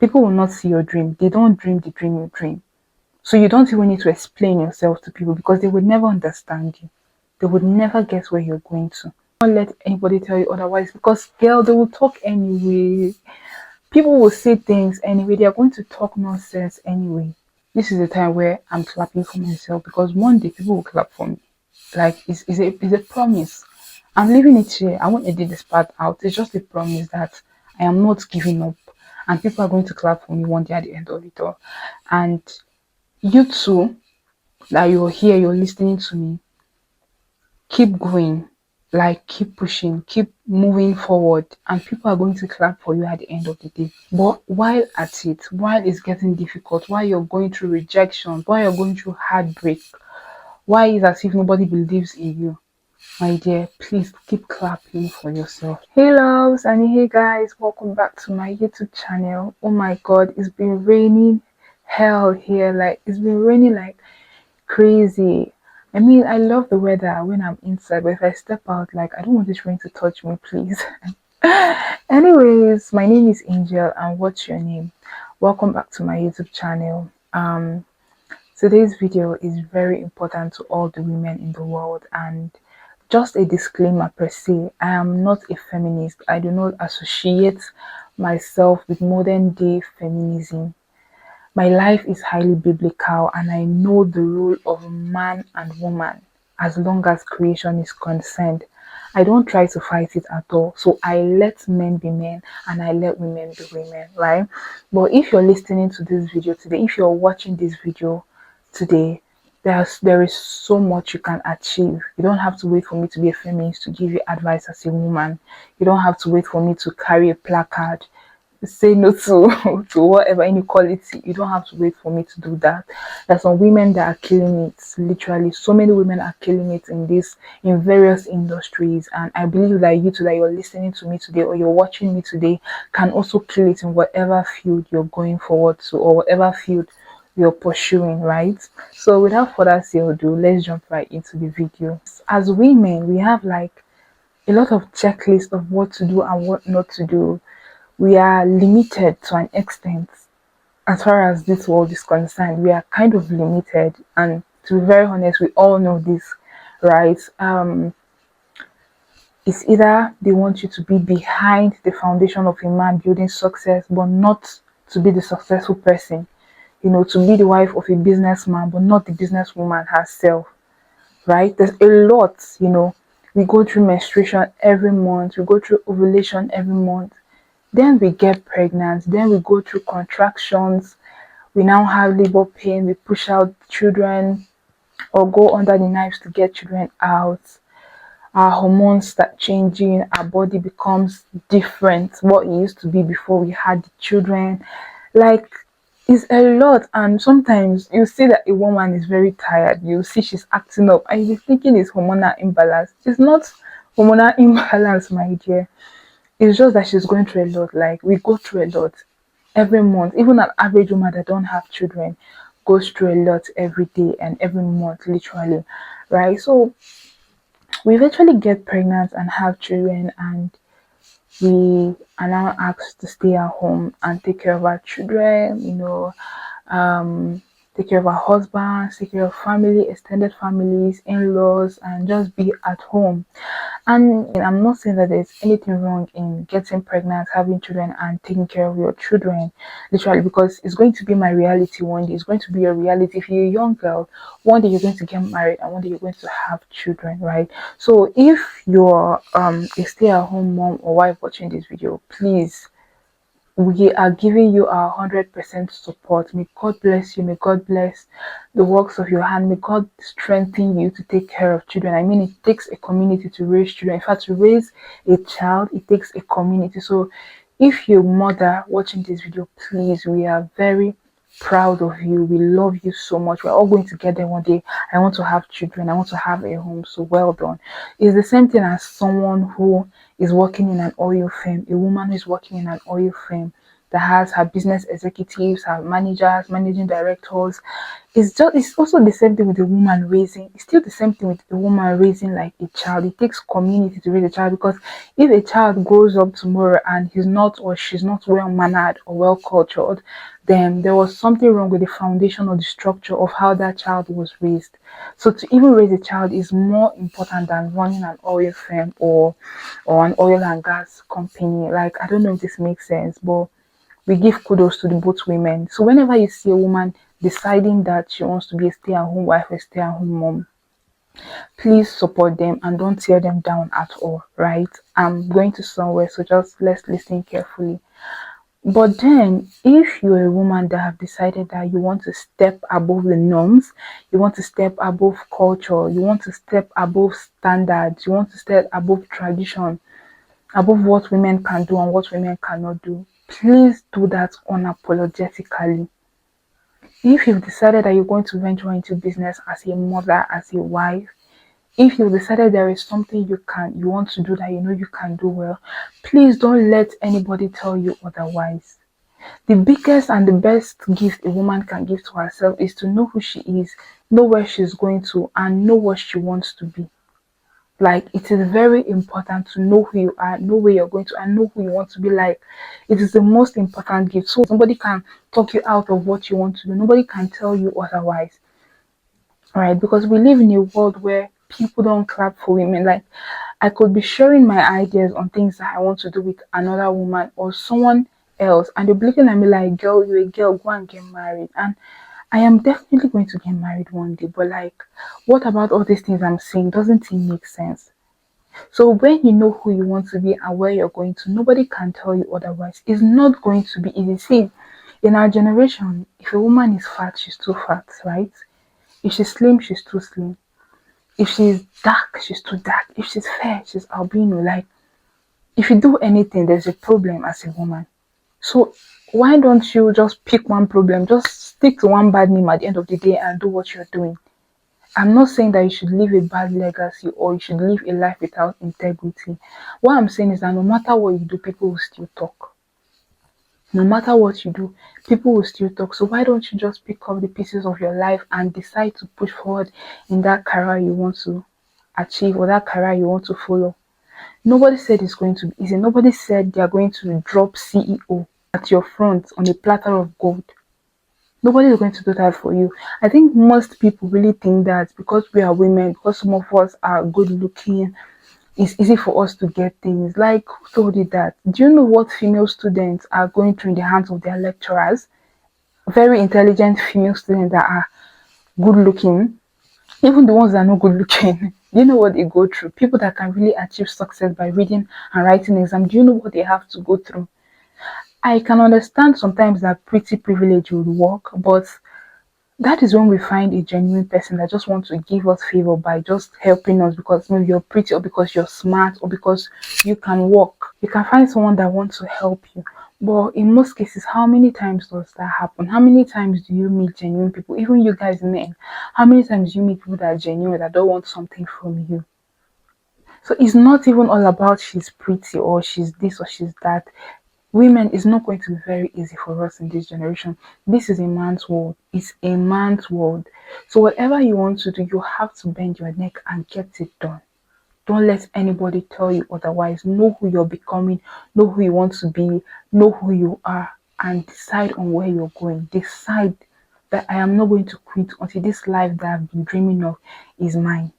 People will not see your dream. They don't dream the dream you dream. So you don't even need to explain yourself to people because they would never understand you. They would never guess where you're going to. Don't let anybody tell you otherwise because, girl, they will talk anyway. People will say things anyway. They are going to talk nonsense anyway. This is the time where I'm clapping for myself because one day people will clap for me. Like, it's a promise. I'm leaving it here. I won't edit this part out. It's just a promise that I am not giving up. And people are going to clap for me one day at the end of it all. And you too, that you're here, you're listening to me, keep going, like keep pushing, keep moving forward, and people are going to clap for you at the end of the day. But while at it, while it's getting difficult, while you're going through rejection, while you're going through heartbreak, why is as if nobody believes in you, my dear, please keep clapping for yourself. Hey loves and hey guys, welcome back to my YouTube channel. Oh my god, it's been raining hell here. Like, it's been raining like crazy. I mean, I love the weather when I'm inside, but if I step out, like, I don't want this rain to touch me, please. Anyways, my name is Angel, and what's your name? Welcome back to my YouTube channel. Today's video is very important to all the women in the world, and just a disclaimer per se, I am not a feminist. I do not associate myself with modern day feminism. My life is highly biblical, and I know the role of man and woman as long as creation is concerned. I don't try to fight it at all. So I let men be men and I let women be women, right? But if you're listening to this video today, if you're watching this video today, there is so much you can achieve. You don't have to wait for me to be a feminist to give you advice as a woman. You don't have to wait for me to carry a placard say no to to whatever inequality. You don't have to wait for me to do that. There's some women that are killing it, literally. So many women are killing it in various industries, and I believe that you too, that you're listening to me today or you're watching me today, can also kill it in whatever field you're going forward to or whatever field you're pursuing, right? So without further ado, let's jump right into the video. As women, we have like a lot of checklists of what to do and what not to do. We are limited to an extent as far as this world is concerned. We are kind of limited, and to be very honest, we all know this, right? It's either they want you to be behind the foundation of a man building success, but not to be the successful person, to be the wife of a businessman, but not the businesswoman herself, right? There's a lot, we go through menstruation every month, we go through ovulation every month. Then we get pregnant, then we go through contractions, we now have labor pain, we push out children or go under the knives to get children out. Our hormones start changing, our body becomes different, what it used to be before we had the children. Like, it's a lot, and sometimes you see that a woman is very tired, you see she's acting up, and you're thinking it's hormonal imbalance. It's not hormonal imbalance, my dear. It's just that she's going through a lot. Like, we go through a lot every month. Even an average woman that don't have children goes through a lot every day and every month, literally, right? So we eventually get pregnant and have children, and we are now asked to stay at home and take care of our children, take care of our husbands, take care of family, extended families, in-laws, and just be at home. And I'm not saying that there's anything wrong in getting pregnant, having children, and taking care of your children, literally, because it's going to be my reality one day. It's going to be your reality. If you're a young girl, one day you're going to get married, and one day you're going to have children, right? So if you're a stay-at-home mom or wife watching this video, please, we are giving you our 100% support. May God bless you. May God bless the works of your hand. May God strengthen you to take care of children. I mean, it takes a community to raise children. In fact, to raise a child, it takes a community. So if you're a mother watching this video, please, we are very proud of you. We love you so much. We're all going to get there one day. I want to have children. I want to have a home. So well done. It's the same thing as someone who is working in an oil firm, a woman who is working in an oil firm. that has her business executives, her managers, managing directors. It's also the same thing with a woman raising. It's still the same thing with a woman raising like a child. It takes community to raise a child, because if a child grows up tomorrow and he's not or she's not well mannered or well cultured, then there was something wrong with the foundation or the structure of how that child was raised. So to even raise a child is more important than running an oil firm or an oil and gas company. Like, I don't know if this makes sense, but we give kudos to the both women. So whenever you see a woman deciding that she wants to be a stay-at-home wife or stay-at-home mom, please support them and don't tear them down at all, right? I'm going to somewhere, so just let's listen carefully. But then, if you're a woman that have decided that you want to step above the norms, you want to step above culture, you want to step above standards, you want to step above tradition, above what women can do and what women cannot do, please do that unapologetically. If you've decided that you're going to venture into business as a mother, as a wife, if you've decided there is something you want to do that you know you can do well, please don't let anybody tell you otherwise. The biggest and the best gift a woman can give to herself is to know who she is, know where she's going to, and know what she wants to be. Like, it is very important to know who you are, know where you're going to, and know who you want to be like. It is the most important gift. So somebody can talk you out of what you want to do. Nobody can tell you otherwise. Right? Because we live in a world where people don't clap for women. Like, I could be sharing my ideas on things that I want to do with another woman or someone else, and they'll be looking at me like, girl, you're a girl, go and get married. And I am definitely going to get married one day, but like, what about all these things I'm saying? Doesn't it make sense? So when you know who you want to be and where you're going to, nobody can tell you otherwise. It's not going to be easy. See, in our generation, if a woman is fat, she's too fat, right? If she's slim, she's too slim. If she's dark, she's too dark. If she's fair, she's albino. Like, if you do anything, there's a problem as a woman. So why don't you just pick one problem, just stick to one bad name at the end of the day and do what you're doing? I'm not saying that you should live a bad legacy or you should live a life without integrity. What I'm saying is that no matter what you do, people will still talk. No matter what you do, people will still talk. So why don't you just pick up the pieces of your life and decide to push forward in that career you want to achieve or that career you want to follow? Nobody said it's going to be easy. Nobody said they are going to drop CEO at your front on a platter of gold. Nobody is going to do that for you. I think most people really think that because we are women, because some of us are good looking, it's easy for us to get things. Like, who told you that? Do you know what female students are going through in the hands of their lecturers? Very intelligent female students that are good looking, even the ones that are not good looking. Do you know what they go through? People that can really achieve success by reading and writing exam. Do you know what they have to go through? I can understand sometimes that pretty privilege would work, but that is when we find a genuine person that just wants to give us favor by just helping us because maybe you're pretty or because you're smart or because you can walk. You can find someone that wants to help you. But in most cases, how many times does that happen? How many times do you meet genuine people? Even you guys men, how many times do you meet people that are genuine that don't want something from you? So it's not even all about she's pretty or she's this or she's that. Women, is not going to be very easy for us in this generation. This is a man's world. It's a man's world. So whatever you want to do, you have to bend your neck and get it done. Don't let anybody tell you otherwise. Know who you're becoming, know who you want to be, know who you are, and decide on where you're going. Decide that I am not going to quit until this life that I've been dreaming of is mine.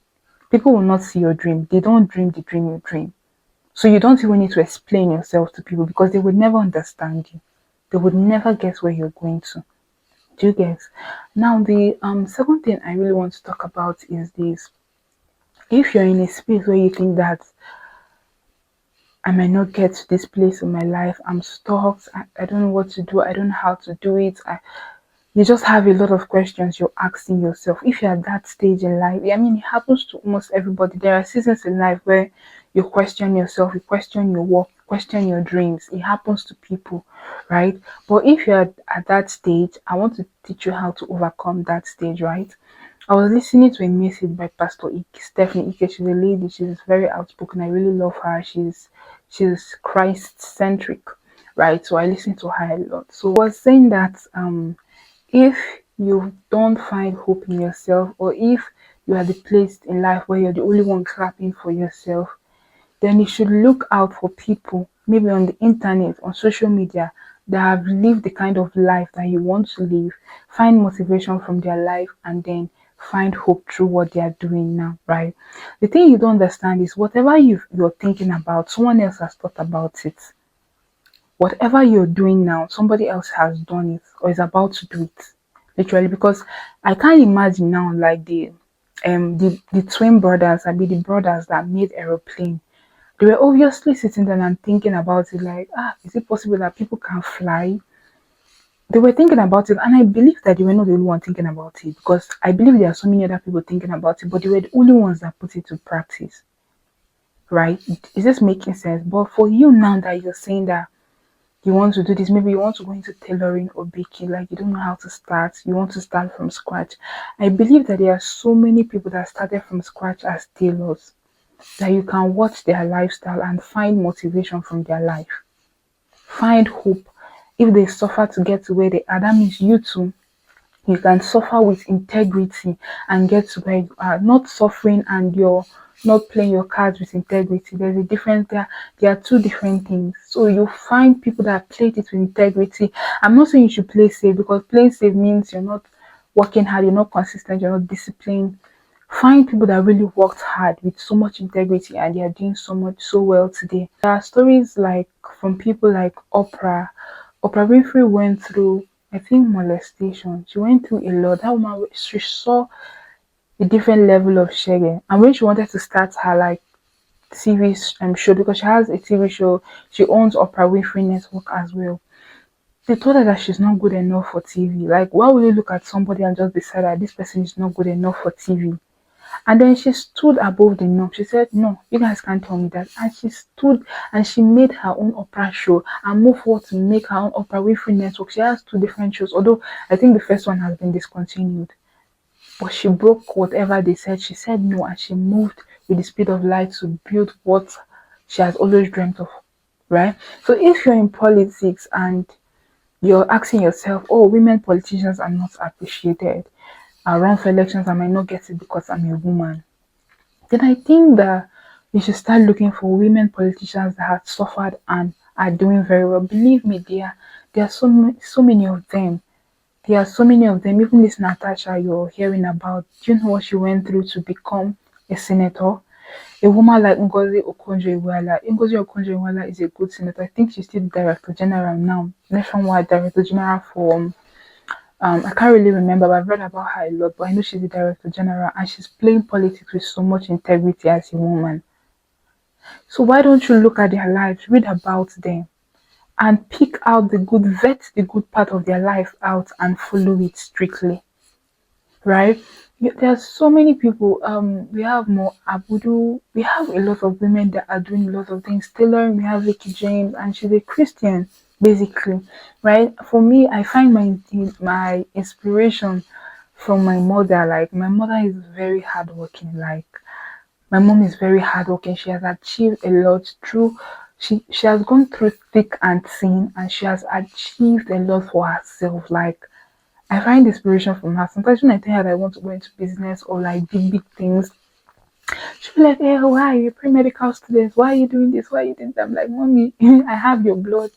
People will not see your dream. They don't dream the dream you dream. So you don't even need to explain yourself to people because they would never understand you. They would never guess where you're going to. Do you get? Now the second thing I really want to talk about is this. If you're in a space where you think that I might not get to this place in my life, I'm stuck, I don't know what to do, I don't know how to do it, you just have a lot of questions you're asking yourself. If you're at that stage in life, I mean, it happens to almost everybody. There are seasons in life where you question yourself, you question your work, you question your dreams. It happens to people, right? But if you're at that stage, I want to teach you how to overcome that stage, right? I was listening to a message by Pastor Stephanie Ike. She's a lady. She's very outspoken. I really love her. She's Christ centric. right? So I listen to her a lot. So I was saying that if you don't find hope in yourself, or if you are the place in life where you're the only one clapping for yourself, then you should look out for people, maybe on the internet, on social media, that have lived the kind of life that you want to live, find motivation from their life, and then find hope through what they are doing now, right? The thing you don't understand is whatever you're thinking about, someone else has thought about it. Whatever you're doing now, somebody else has done it or is about to do it. Literally, because I can't imagine now like the twin brothers, I mean the brothers that made aeroplane. They were obviously sitting there and thinking about it like, is it possible that people can fly? They were thinking about it, and I believe that they were not the only one thinking about it, because I believe there are so many other people thinking about it, but they were the only ones that put it to practice, right? Is this making sense? But for you now that you're saying that you want to do this, maybe you want to go into tailoring or baking, like you don't know how to start, you want to start from scratch. I believe that there are so many people that started from scratch as tailors, that you can watch their lifestyle and find motivation from their life, find hope. If they suffer to get to where they are, that means you too, you can suffer with integrity and get to where you are, not suffering and you're not playing your cards with integrity. There's a difference there. There are two different things. So you find people that played it with integrity. I'm not saying you should play safe, because playing safe means you're not working hard, you're not consistent, you're not disciplined. Find people that really worked hard with so much integrity and they are doing so well today. There are stories like from people like Oprah. Oprah Winfrey went through, I think, molestation. She went through a lot. That woman, she saw a different level of shagging. And when she wanted to start her like TV show, because she has a TV show, she owns Oprah Winfrey Network as well. They told her that she's not good enough for TV. Like, why would you look at somebody and just decide that this person is not good enough for TV? And then she stood above the norm. She said, no, you guys can't tell me that. And she stood and she made her own Oprah show and moved forward to make her own Oprah Winfrey Network. She has two different shows, although I think the first one has been discontinued. But she broke whatever they said. She said no, and she moved with the speed of light to build what she has always dreamt of, right? So if you're in politics and you're asking yourself, oh, women politicians are not appreciated, I run for elections, I might not get it because I'm a woman, then I think that you should start looking for women politicians that have suffered and are doing very well. Believe me, there are so many of them. There are so many of them. Even this Natasha you're hearing about, do you know what she went through to become a senator? A woman like Ngozi Okonjo-Iweala. Ngozi Okonjo-Iweala is a good senator. I think she's still Director General now, nationwide Director General for I can't really remember, but I've read about her a lot. But I know she's the Director General and she's playing politics with so much integrity as a woman. So why don't you look at their lives, read about them, and pick out the good, vet the good part of their life out and follow it strictly, right? There's so many people. We have more Abudu. We have a lot of women that are doing a lot of things. Tailoring, we have Vicky James, and she's a Christian, basically, right? For me, I find my inspiration from my mother. Like my mother is very hardworking. Like my mom is very hardworking. She has achieved a lot through. She has gone through thick and thin, and she has achieved a lot for herself. Like I find inspiration from her. Sometimes when I tell her that I want to go into business or like big things, she'll be like, "Hey, why are you a pre-medical student? Why are you doing this? Why are you doing that?" I'm like, "Mommy, I have your blood.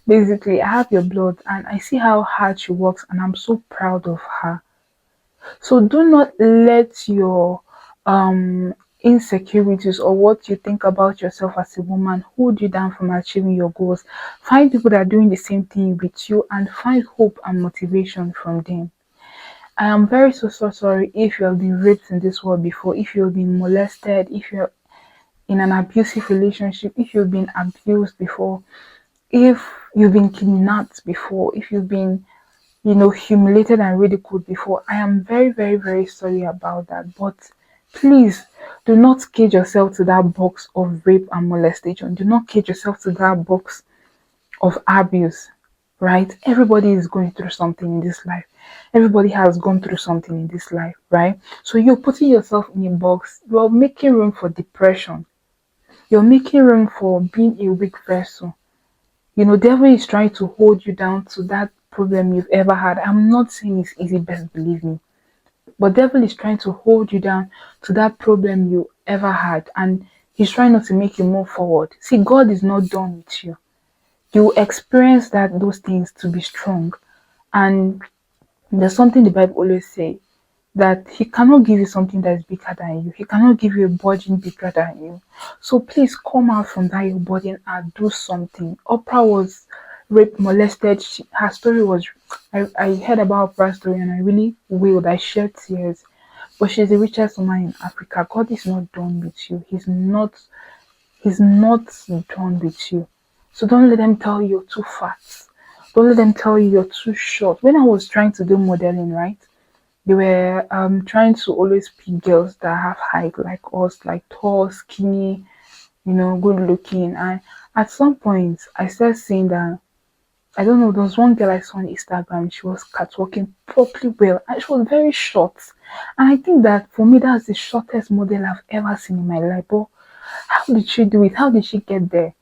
Basically, I have your blood, and I see how hard she works, and I'm so proud of her." So do not let your insecurities or what you think about yourself as a woman hold you down from achieving your goals. Find people that are doing the same thing with you and find hope and motivation from them. I am very so sorry if you have been raped in this world before, if you have been molested, if you're in an abusive relationship, if you've been abused before, if you've been kidnapped before, if you've been, humiliated and ridiculed before. I am very sorry about that. But please do not cage yourself to that box of rape and molestation. Do not cage yourself to that box of abuse, right? Everybody is going through something in this life. Everybody has gone through something in this life, right? So you're putting yourself in a box, you're making room for depression. You're making room for being a weak vessel. Devil is trying to hold you down to that problem you've ever had. I'm not saying it's easy, best believe me. But devil is trying to hold you down to that problem you ever had, and he's trying not to make you move forward. See, God is not done with you. You experience those things to be strong. And there's something the Bible always say, that he cannot give you something that is bigger than you. He cannot give you a burden bigger than you. So please come out from that your burden and do something. Oprah was raped, molested. Her story was, I heard about Oprah's story and I really wailed. I shed tears. But she's the richest woman in Africa. God is not done with you. He's not done with you. So don't let them tell you you're too fat. Don't let them tell you you're too short. When I was trying to do modeling, right? They were trying to always pick girls that have height like us, like tall, skinny, good looking. And at some point, I started seeing that, I don't know, there was one girl I saw on Instagram. She was catwalking properly well, and she was very short. And I think that for me, that's the shortest model I've ever seen in my life. But how did she do it? How did she get there?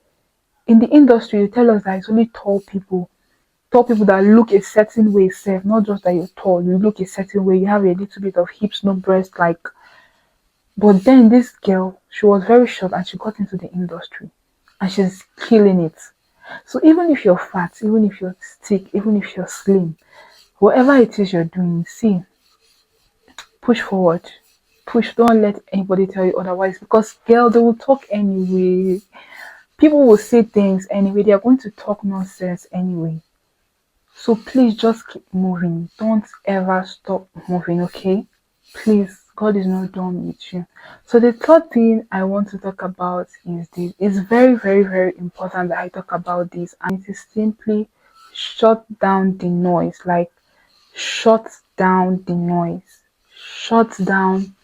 In the industry, you tell us that it's only tall people that look a certain way, self, not just that you're tall, you look a certain way, you have a little bit of hips, no breast, like. But then this girl, she was very short and she got into the industry and she's killing it. So even if you're fat, even if you're thick, even if you're slim, whatever it is you're doing, see, push forward. Push, don't let anybody tell you otherwise, because girl, they will talk anyway. People will say things anyway, they are going to talk nonsense anyway. So please just keep moving. Don't ever stop moving, okay? Please, God is not done with you. So the third thing I want to talk about is this. It's very, very, very important that I talk about this, and it is simply shut down the noise. Like, shut down the noise. Shut down,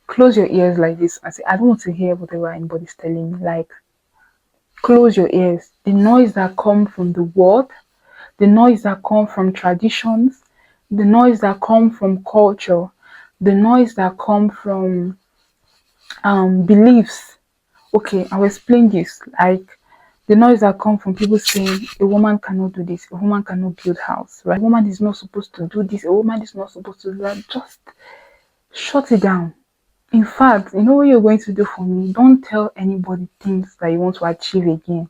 close your ears like this and say, I don't want to hear whatever anybody's telling me. Like, close your ears. The noise that come from the world, the noise that come from traditions, the noise that come from culture, the noise that come from beliefs. Okay, I'll explain this. Like, the noise that come from people saying a woman cannot do this, a woman cannot build house, right? A woman is not supposed to do this, a woman is not supposed to do that. Just shut it down. In fact, you know what you're going to do for me? Don't tell anybody things that you want to achieve again.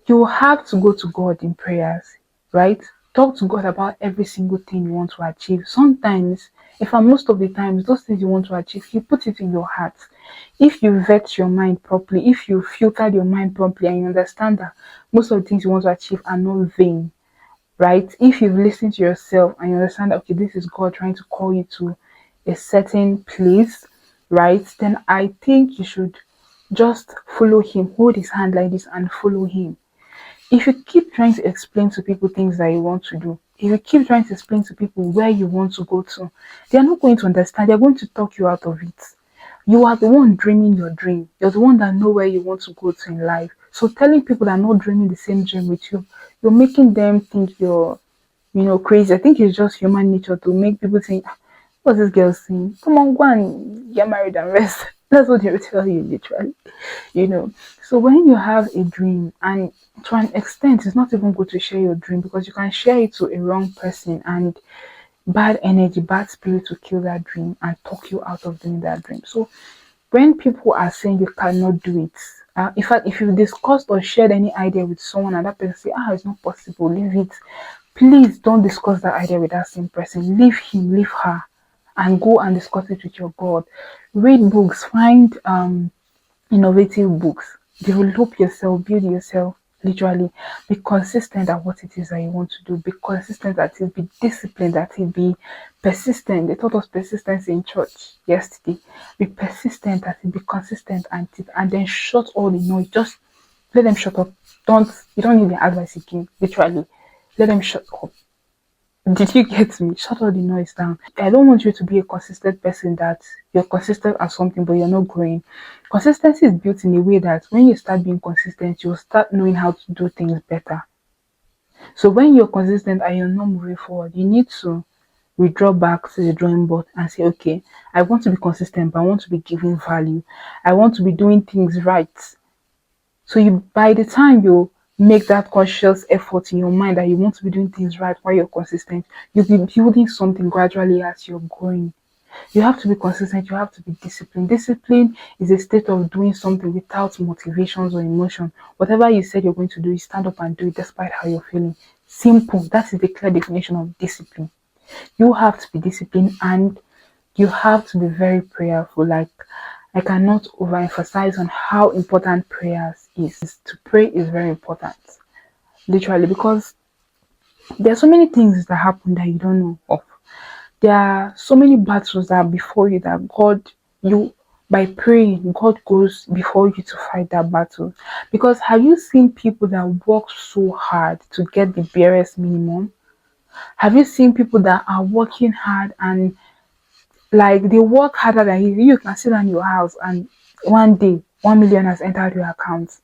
You have to go to God in prayers, right? Talk to God about every single thing you want to achieve. Sometimes, if and most of the times, those things you want to achieve, you put it in your heart. If you vet your mind properly, if you filtered your mind properly and you understand that most of the things you want to achieve are not vain, right? If you've listened to yourself and you understand that, okay, this is God trying to call you to a certain place, right? Then I think you should just follow Him, hold His hand like this and follow Him. If you keep trying to explain to people things that you want to do, if you keep trying to explain to people where you want to go to, they are not going to understand. They're going to talk you out of it. You are the one dreaming your dream. You're the one that know where you want to go to in life. So telling people that are not dreaming the same dream with you, you're making them think you're, crazy. I think it's just human nature to make people think, "Ah, what's this girl saying? Come on, go and get married and rest." That's what they will tell you, literally. So when you have a dream, and to an extent, it's not even good to share your dream, because you can share it to a wrong person and bad energy, bad spirit to kill that dream and talk you out of doing that dream. So when people are saying you cannot do it, in fact, if you discussed or shared any idea with someone and that person say, it's not possible, leave it. Please don't discuss that idea with that same person. Leave him, leave her, and go and discuss it with your God. Read books, find innovative books, develop yourself, build yourself. Literally, be consistent at what it is that you want to do. Be consistent at it. Be disciplined at it. Be persistent. They taught us persistence in church yesterday. Be persistent at it. Be consistent at it, and then shut all the noise. Just let them shut up. You don't need the advice again. Literally, let them shut up. Did you get me? Shut all the noise down. I don't want you to be a consistent person that you're consistent at something but you're not growing. Consistency is built in a way that when you start being consistent, you'll start knowing how to do things better. So when you're consistent and you're not moving forward, you need to withdraw back to the drawing board and say, okay, I want to be consistent, but I want to be giving value. I want to be doing things right. So you, by the time you make that conscious effort in your mind that you want to be doing things right while you're consistent, you'll be building something gradually as you're growing. You have to be consistent, you have to be disciplined. Discipline is a state of doing something without motivations or emotion. Whatever you said you're going to do, you stand up and do it despite how you're feeling. Simple. That is the clear definition of discipline. You have to be disciplined, and you have to be very prayerful. Like, I cannot overemphasize on how important prayers is. To pray is very important, literally, because there are so many things that happen that you don't know of. There are so many battles that are before you that you, by praying, God goes before you to fight that battle. Because have you seen people that work so hard to get the barest minimum? Have you seen people that are working hard and like they work harder than you? You can sit down in your house and one day 1 million has entered your account.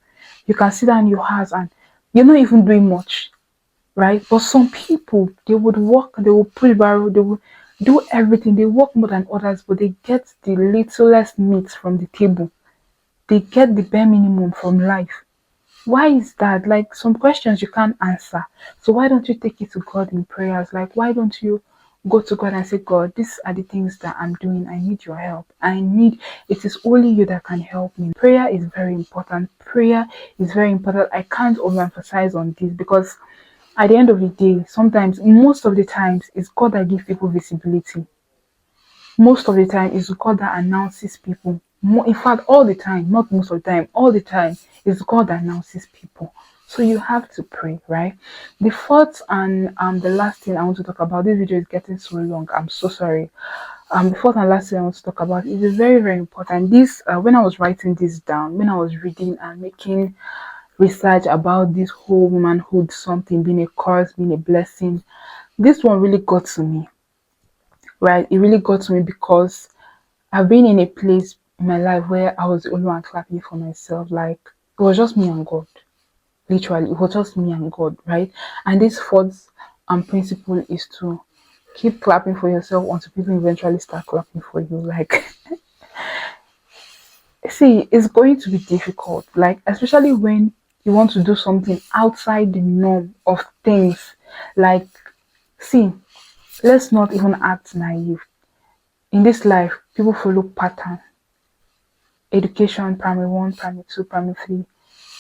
You can sit down in your house and you're not even doing much, right? But some people, they would work, they will push barrel, they will do everything, they work more than others, but they get the littlest meat from the table. They get the bare minimum from life. Why is that? Like, some questions you can't answer. So why don't you take it to God in prayers? Like, why don't you go to God and say, God, these are the things that I'm doing. I need your help. It is only you that can help me. Prayer is very important. Prayer is very important. I can't overemphasize on this because at the end of the day, sometimes, most of the times, it's God that gives people visibility. Most of the time, it's God that announces people. In fact, all the time, not most of the time, all the time, it's God that announces people. So you have to pray, right? The fourth and the last thing I want to talk about, this video is getting so long. I'm so sorry. The fourth and last thing I want to talk about is very, very important. This when I was writing this down, when I was reading and making research about this whole womanhood, something being a curse, being a blessing, this one really got to me, right? It really got to me because I've been in a place in my life where I was the only one clapping for myself. Like, it was just me and God. Literally, it was just me and God, right? And this fourth principle is to keep clapping for yourself until people eventually start clapping for you. Like, see, it's going to be difficult, like, especially when you want to do something outside the norm of things. Like, see, let's not even act naive. In this life, people follow pattern. Education, primary one, primary two, primary three.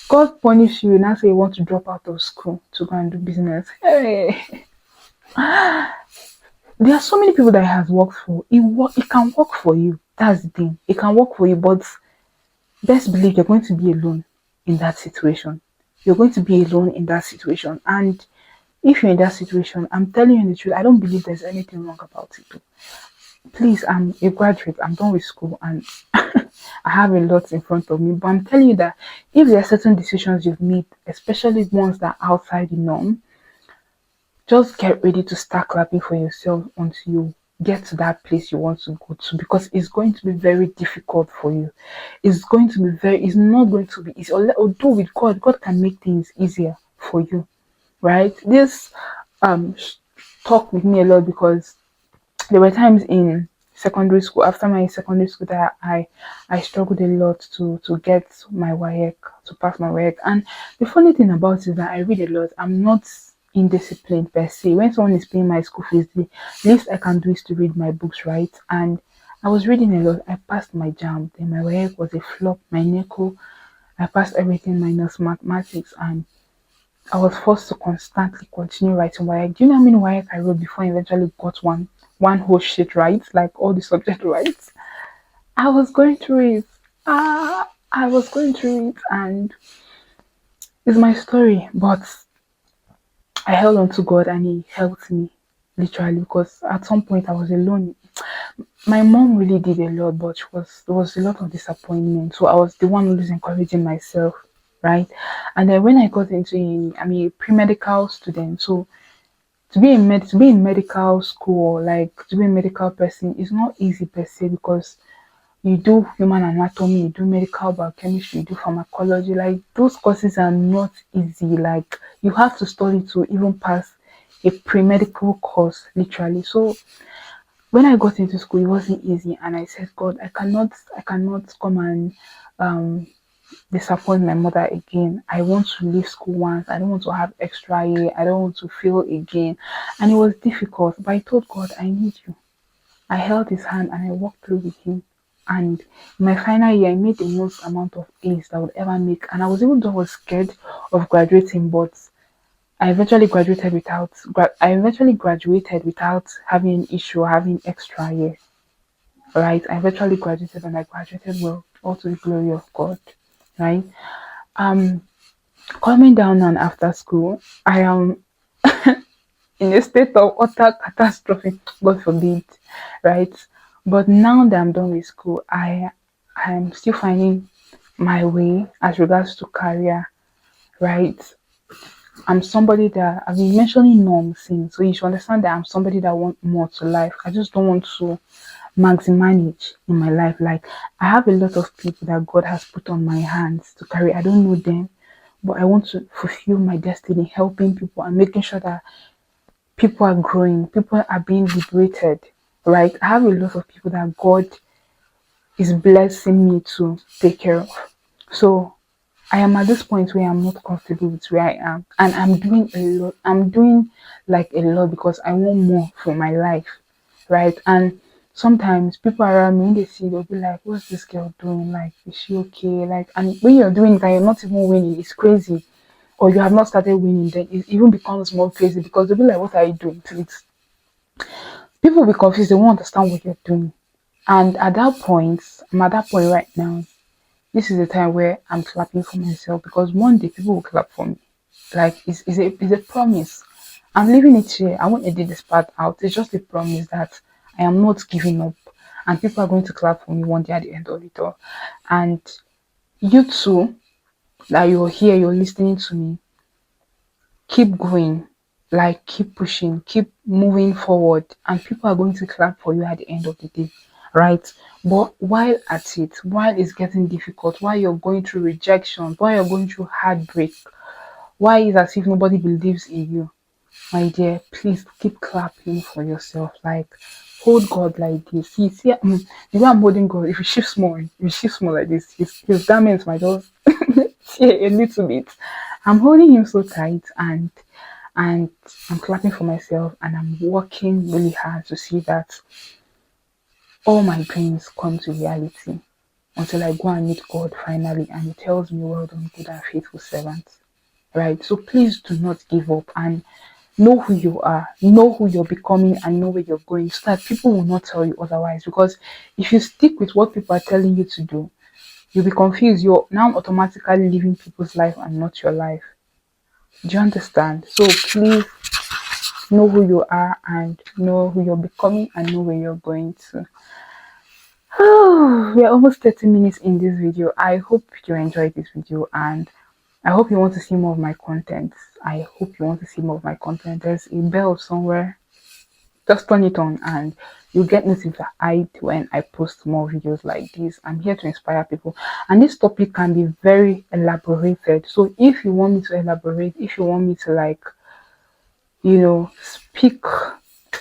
God punish you, now say you want to drop out of school to go and do business. Hey, there are so many people that it has worked for. It can work for you. That's the thing. It can work for you, but best believe you're going to be alone in that situation. You're going to be alone in that situation. And if you're in that situation, I'm telling you the truth, I don't believe there's anything wrong about it. Please, I'm a graduate, I'm done with school, and I have a lot in front of me. But I'm telling you that if there are certain decisions you've made, especially ones that are outside the norm, just get ready to start clapping for yourself until you get to that place you want to go to, because it's going to be very difficult for you. It's not going to be easy. Although with God can make things easier for you, right? This talk with me a lot because there were times in secondary school, after my secondary school, that I struggled a lot to get my WAEC, to pass my WAEC. And the funny thing about it is that I read a lot. I'm not indisciplined per se. When someone is paying my school fees, the least I can do is to read my books, right? And I was reading a lot. I passed my JAMB. Then my WAEC was a flop. My NECO, I passed everything minus mathematics, and I was forced to constantly continue writing WAEC. Do you know how many WAEC I wrote before I eventually got one whole sheet right, like all the subject right? I was going through it. I was going through it, and it's my story. But I held on to God, and He helped me, literally, because at some point I was alone. My mom really did a lot, but there was a lot of disappointment. So I was the one who was encouraging myself, right? And then when I got into uni, I'm a pre-medical student, so to be in medical school, like to be a medical person, is not easy per se, because you do human anatomy, you do medical biochemistry, you do pharmacology. Like, those courses are not easy. Like, you have to study to even pass a pre-medical course, literally. So when I got into school, it wasn't easy, and I said, God, I cannot come and disappoint my mother again. I want to leave school once. I don't want to have extra year. I don't want to fail again. And it was difficult, but I told God, I need you. I held his hand and I walked through with him. And in my final year, I made the most amount of A's that I would ever make. And I was, even though I was scared of graduating, but I eventually graduated without having an issue or having extra year. Right? I eventually graduated and I graduated well, all to the glory of God. Right? Um Coming down and after school, I am in a state of utter catastrophe, God forbid, right? But now that I'm done with school, I'm still finding my way as regards to career, right? I'm somebody that I've been mentioning norms since, so you should understand that I'm somebody that want more to life. I just don't want to maximize in my life. Like, I have a lot of people that God has put on my hands to carry. I don't know them, but I want to fulfill my destiny, helping people and making sure that people are growing, people are being liberated, right? I have a lot of people that God is blessing me to take care of. So I am at this point where I'm not comfortable with where I am, and I'm doing a lot. I'm doing like a lot because I want more for my life, right? And sometimes people around me, when they see, they'll be like, "What's this girl doing? Like, is she okay?" Like, and when you're doing that, you're not even winning. It's crazy, or you have not started winning, then it even becomes more crazy because they'll be like, "What are you doing?" Please, people will be confused. They won't understand what you're doing. And at that point, I'm at that point right now. This is the time where I'm clapping for myself because one day people will clap for me. Like, it's a promise. I'm leaving it here. I won't edit this part out. It's just a promise that I am not giving up. And people are going to clap for me one day at the end of it all. And you too, that you're here, you're listening to me, keep going, like keep pushing, keep moving forward, and people are going to clap for you at the end of the day, right? But while at it, while it's getting difficult, while you're going through rejection, while you're going through heartbreak, why is as if nobody believes in you, my dear, please keep clapping for yourself. Like, hold God like this. The way I'm holding God, if you shift small like this, his garments might just tear a little bit. I'm holding him so tight, and I'm clapping for myself, and I'm working really hard to see that all my dreams come to reality until I go and meet God finally, and He tells me, "Well done, good and faithful servant." Right? So please do not give up and know who you are, know who you're becoming, and know where you're going, so that people will not tell you otherwise. Because if you stick with what people are telling you to do, you'll be confused. You're now automatically living people's life and not your life. Do you understand? So please know who you are and know who you're becoming and know where you're going to. Oh, we are almost 30 minutes in this video. I hope you enjoyed this video, and I hope you want to see more of my content. I hope you want to see more of my content. There's a bell somewhere. Just turn it on and you get notified when I post more videos like this. I'm here to inspire people, and this topic can be very elaborated. So if you want me to elaborate, if you want me to, like, speak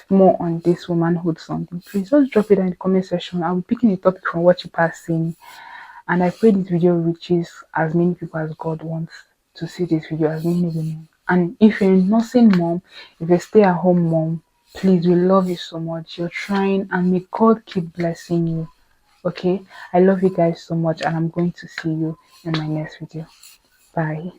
more on this womanhood something, please just drop it in the comment section. I'll be picking a topic from what you pass saying, and I pray this video reaches as many people as God wants to see this video, as many women. And if you're a nursing mom, if you're a stay-at-home mom, please, we love you so much. You're trying, and may God keep blessing you. Okay, I love you guys so much, and I'm going to see you in my next video. Bye.